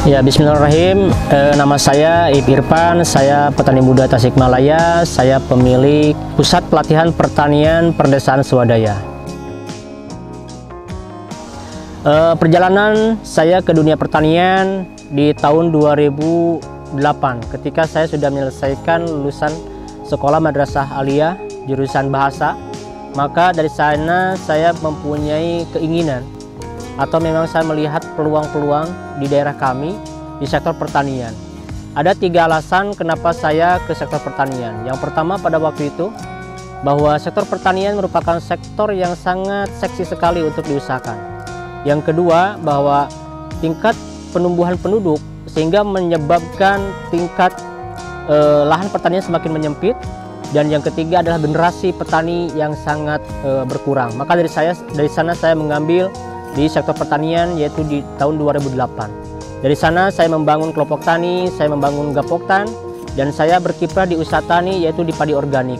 Ya, bismillahirrahmanirrahim. Nama saya Ip Irfan, saya petani muda Tasikmalaya, saya pemilik Pusat Pelatihan Pertanian Perdesaan Swadaya. Perjalanan saya ke dunia pertanian di tahun 2008 ketika saya sudah menyelesaikan lulusan Sekolah Madrasah Aliyah jurusan bahasa. Maka dari sana saya mempunyai keinginan atau memang saya melihat peluang-peluang di daerah kami di sektor pertanian. Ada 3 alasan kenapa saya ke sektor pertanian. Yang pertama, pada waktu itu bahwa sektor pertanian merupakan sektor yang sangat seksi sekali untuk diusahakan. Yang kedua, bahwa tingkat penumbuhan penduduk sehingga menyebabkan tingkat lahan pertanian semakin menyempit. Dan yang ketiga adalah generasi petani yang sangat berkurang. Maka dari sana saya mengambil di sektor pertanian, yaitu di tahun 2008. Dari sana saya membangun kelompok tani, saya membangun gapoktan, dan saya berkiprah di usaha tani, yaitu di padi organik.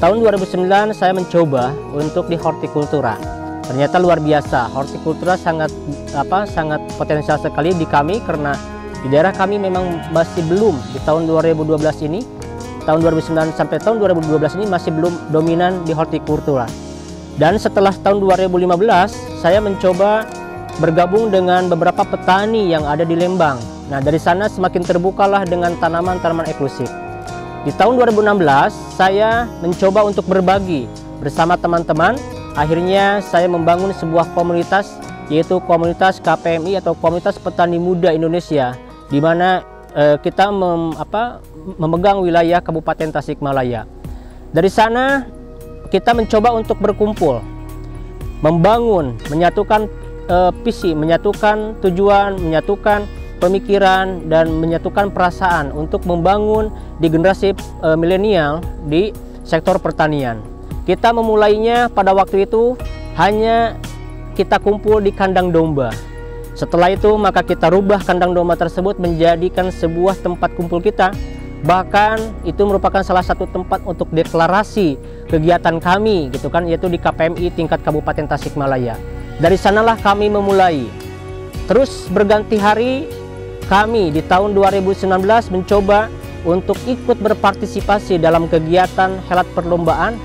Tahun 2009 saya mencoba untuk di hortikultura. Ternyata luar biasa, hortikultura sangat potensial sekali di kami, karena di daerah kami memang masih belum di tahun 2012 ini, tahun 2009 sampai tahun 2012 ini masih belum dominan di hortikultura. Dan setelah tahun 2015 saya mencoba bergabung dengan beberapa petani yang ada di Lembang. Nah, dari sana semakin terbukalah dengan tanaman-tanaman eksklusif. Di tahun 2016 saya mencoba untuk berbagi bersama teman-teman. Akhirnya saya membangun sebuah komunitas, yaitu komunitas KPMI atau Komunitas Petani Muda Indonesia, di mana kita memegang wilayah Kabupaten Tasikmalaya. Dari sana kita mencoba untuk berkumpul, membangun, menyatukan visi, menyatukan tujuan, menyatukan pemikiran, dan menyatukan perasaan untuk membangun di generasi milenial di sektor pertanian. Kita memulainya pada waktu itu hanya kita kumpul di kandang domba. Setelah itu maka kita rubah kandang domba tersebut menjadikan sebuah tempat kumpul kita. Bahkan itu merupakan salah satu tempat untuk deklarasi kegiatan kami, gitu kan, yaitu di KPMI tingkat Kabupaten Tasikmalaya. Dari sanalah kami memulai. Terus berganti hari kami di tahun 2019 mencoba untuk ikut berpartisipasi dalam kegiatan helat perlombaan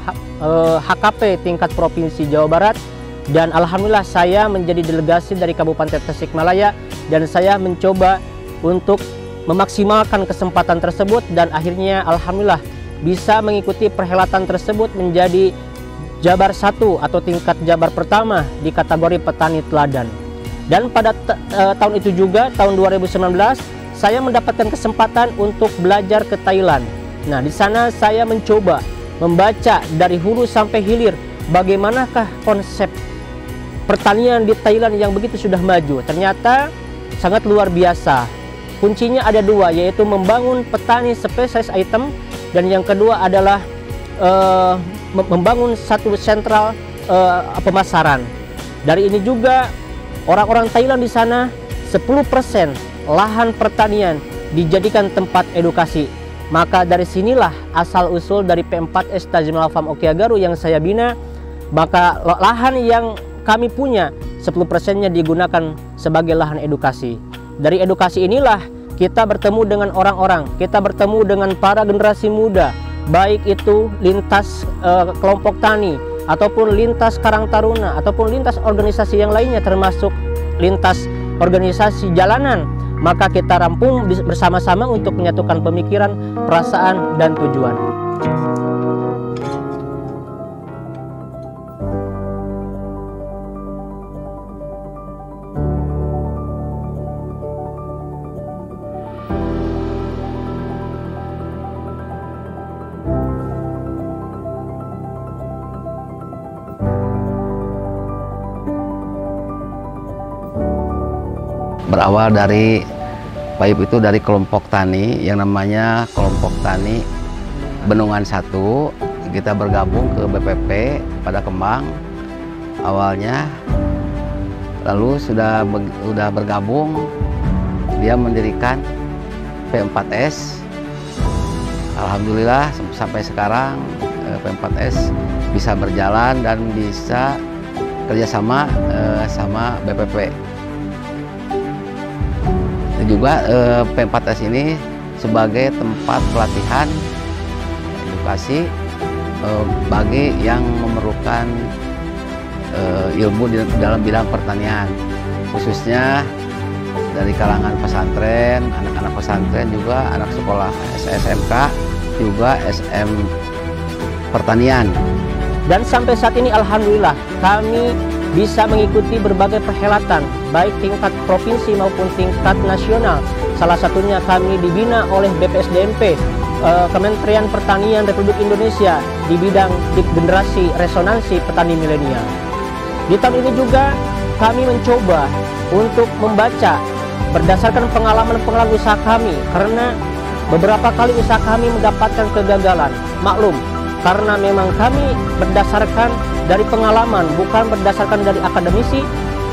HKP tingkat Provinsi Jawa Barat. Dan alhamdulillah saya menjadi delegasi dari Kabupaten Tasikmalaya, dan saya mencoba untuk memaksimalkan kesempatan tersebut, dan akhirnya alhamdulillah bisa mengikuti perhelatan tersebut menjadi Jabar 1 atau tingkat Jabar pertama di kategori petani teladan. Dan pada tahun itu juga, tahun 2019, saya mendapatkan kesempatan untuk belajar ke Thailand. Nah, di sana saya mencoba membaca dari hulu sampai hilir bagaimanakah konsep pertanian di Thailand yang begitu sudah maju. Ternyata sangat luar biasa. Kuncinya ada 2, yaitu membangun petani spesialis item, dan yang kedua adalah membangun satu sentral pemasaran. Dari ini juga orang-orang Thailand di sana 10% lahan pertanian dijadikan tempat edukasi. Maka dari sinilah asal usul dari P4S Tajimala Farm Okiagaru yang saya bina. Maka lahan yang kami punya 10%-nya digunakan sebagai lahan edukasi. Dari edukasi inilah kita bertemu dengan orang-orang, kita bertemu dengan para generasi muda, baik itu lintas kelompok tani, ataupun lintas Karang Taruna, ataupun lintas organisasi yang lainnya, termasuk lintas organisasi jalanan. Maka kita rampung bersama-sama untuk menyatukan pemikiran, perasaan, dan tujuan. Berawal dari Pak itu dari kelompok tani yang namanya Kelompok Tani Bendungan 1. Kita bergabung ke BPP pada Kembang awalnya, lalu sudah bergabung, dia mendirikan P4S. Alhamdulillah sampai sekarang P4S bisa berjalan dan bisa kerjasama sama BPP. juga P4S ini sebagai tempat pelatihan edukasi bagi yang memerlukan ilmu dalam bidang pertanian, khususnya dari kalangan pesantren, anak-anak pesantren juga, anak sekolah SMK, juga SM pertanian. Dan sampai saat ini alhamdulillah kami bisa mengikuti berbagai perhelatan baik tingkat provinsi maupun tingkat nasional. Salah satunya kami dibina oleh BPSDMP, Kementerian Pertanian Republik Indonesia di bidang generasi resonansi petani milenial. Di tahun ini juga kami mencoba untuk membaca berdasarkan pengalaman-pengalaman usaha kami, karena beberapa kali usaha kami mendapatkan kegagalan. Maklum, karena memang kami berdasarkan dari pengalaman, bukan berdasarkan dari akademisi,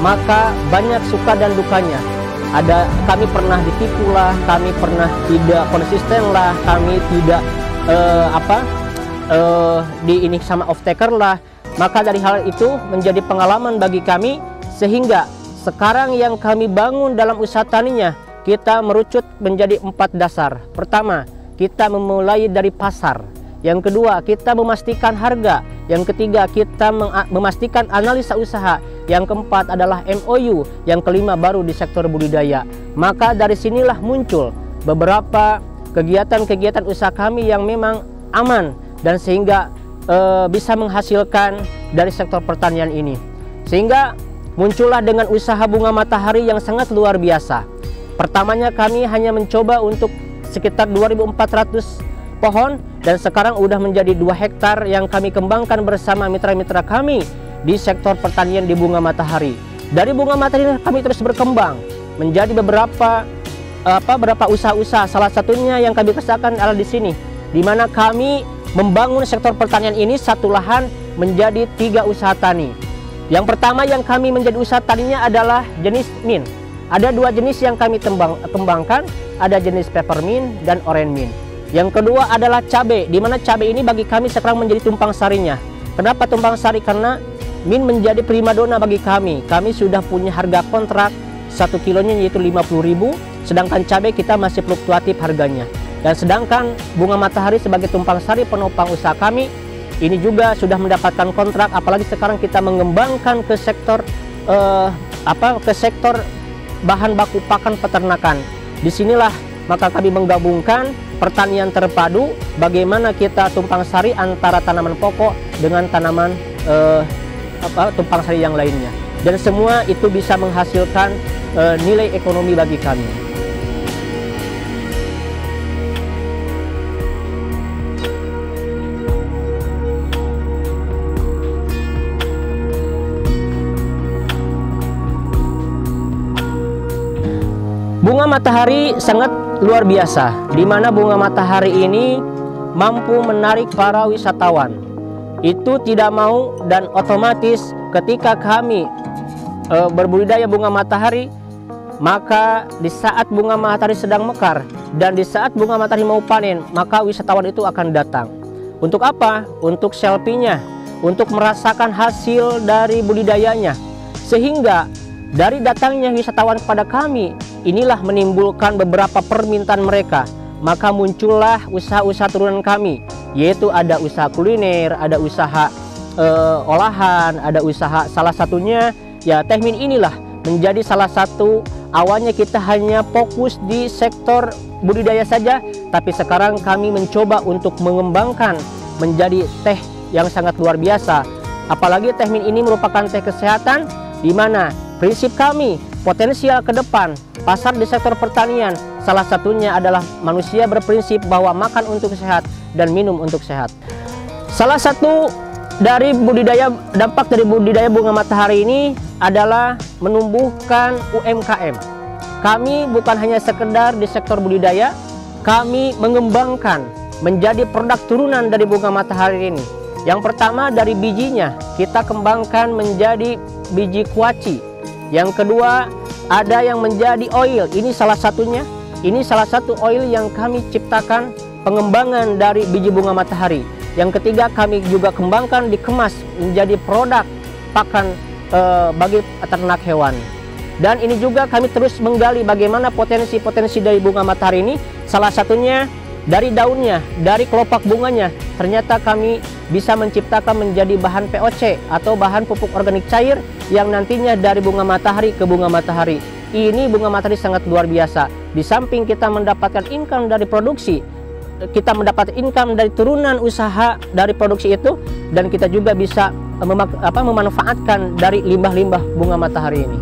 maka banyak suka dan dukanya. Kami pernah ditipu lah, kami pernah tidak konsisten lah, kami tidak ini sama off taker lah. Maka dari hal itu menjadi pengalaman bagi kami, sehingga sekarang yang kami bangun dalam usaha taninya, kita merucut menjadi 4 dasar. Pertama, kita memulai dari pasar. Yang kedua, kita memastikan harga. Yang ketiga, kita memastikan analisa usaha. Yang keempat adalah MOU. Yang kelima baru di sektor budidaya. Maka dari sinilah muncul beberapa kegiatan-kegiatan usaha kami yang memang aman dan sehingga bisa menghasilkan dari sektor pertanian ini. Sehingga muncullah dengan usaha bunga matahari yang sangat luar biasa. Pertamanya kami hanya mencoba untuk sekitar 2.400 pohon, dan sekarang udah menjadi 2 hektar yang kami kembangkan bersama mitra-mitra kami di sektor pertanian di bunga matahari. Dari bunga matahari kami terus berkembang menjadi beberapa usaha-usaha. Salah satunya yang kami kerjakan adalah di sini, di mana kami membangun sektor pertanian ini satu lahan menjadi 3 usaha tani. Yang pertama yang kami menjadi usaha taninya adalah jenis mint. Ada 2 jenis yang kami kembangkan, ada jenis peppermint dan orange mint. Yang kedua adalah cabai, di mana cabai ini bagi kami sekarang menjadi tumpang sarinya. Kenapa tumpang sari? Karena mint menjadi primadona bagi kami. Kami sudah punya harga kontrak 1 kilonya yaitu 50.000, sedangkan cabai kita masih fluktuatif harganya. Dan sedangkan bunga matahari sebagai tumpang sari penopang usaha kami, ini juga sudah mendapatkan kontrak, apalagi sekarang kita mengembangkan ke sektor bahan baku pakan peternakan. Disinilah maka kami menggabungkan pertanian terpadu, bagaimana kita tumpang sari antara tanaman pokok dengan tanaman tumpang sari yang lainnya, dan semua itu bisa menghasilkan nilai ekonomi bagi kami. Bunga matahari sangat luar biasa, di mana bunga matahari ini mampu menarik para wisatawan. Itu tidak mau, dan otomatis ketika kami berbudidaya bunga matahari, maka di saat bunga matahari sedang mekar dan di saat bunga matahari mau panen, maka wisatawan itu akan datang. Untuk apa? Untuk selfie-nya, untuk merasakan hasil dari budidayanya. Sehingga dari datangnya wisatawan kepada kami, inilah menimbulkan beberapa permintaan mereka. Maka muncullah usaha-usaha turunan kami, yaitu ada usaha kuliner, ada usaha olahan, ada usaha, salah satunya ya teh mint inilah menjadi salah satu. Awalnya kita hanya fokus di sektor budidaya saja, tapi sekarang kami mencoba untuk mengembangkan menjadi teh yang sangat luar biasa. Apalagi teh mint ini merupakan teh kesehatan, di mana prinsip kami potensial ke depan pasar di sektor pertanian, salah satunya adalah manusia berprinsip bahwa makan untuk sehat dan minum untuk sehat. Salah satu dari dampak dari budidaya bunga matahari ini adalah menumbuhkan UMKM. Kami bukan hanya sekedar di sektor budidaya, kami mengembangkan menjadi produk turunan dari bunga matahari ini. Yang pertama dari bijinya, kita kembangkan menjadi biji kuaci. Yang kedua ada yang menjadi oil, ini salah satunya. Ini salah satu oil yang kami ciptakan pengembangan dari biji bunga matahari. Yang ketiga kami juga kembangkan dikemas menjadi produk pakan bagi ternak hewan. Dan ini juga kami terus menggali bagaimana potensi-potensi dari bunga matahari ini. Salah satunya dari daunnya, dari kelopak bunganya. Ternyata kami bisa menciptakan menjadi bahan POC atau bahan pupuk organik cair yang nantinya dari bunga matahari ke bunga matahari. Ini bunga matahari sangat luar biasa. Di samping kita mendapatkan income dari produksi, kita mendapat income dari turunan usaha dari produksi itu, dan kita juga bisa memanfaatkan dari limbah-limbah bunga matahari ini.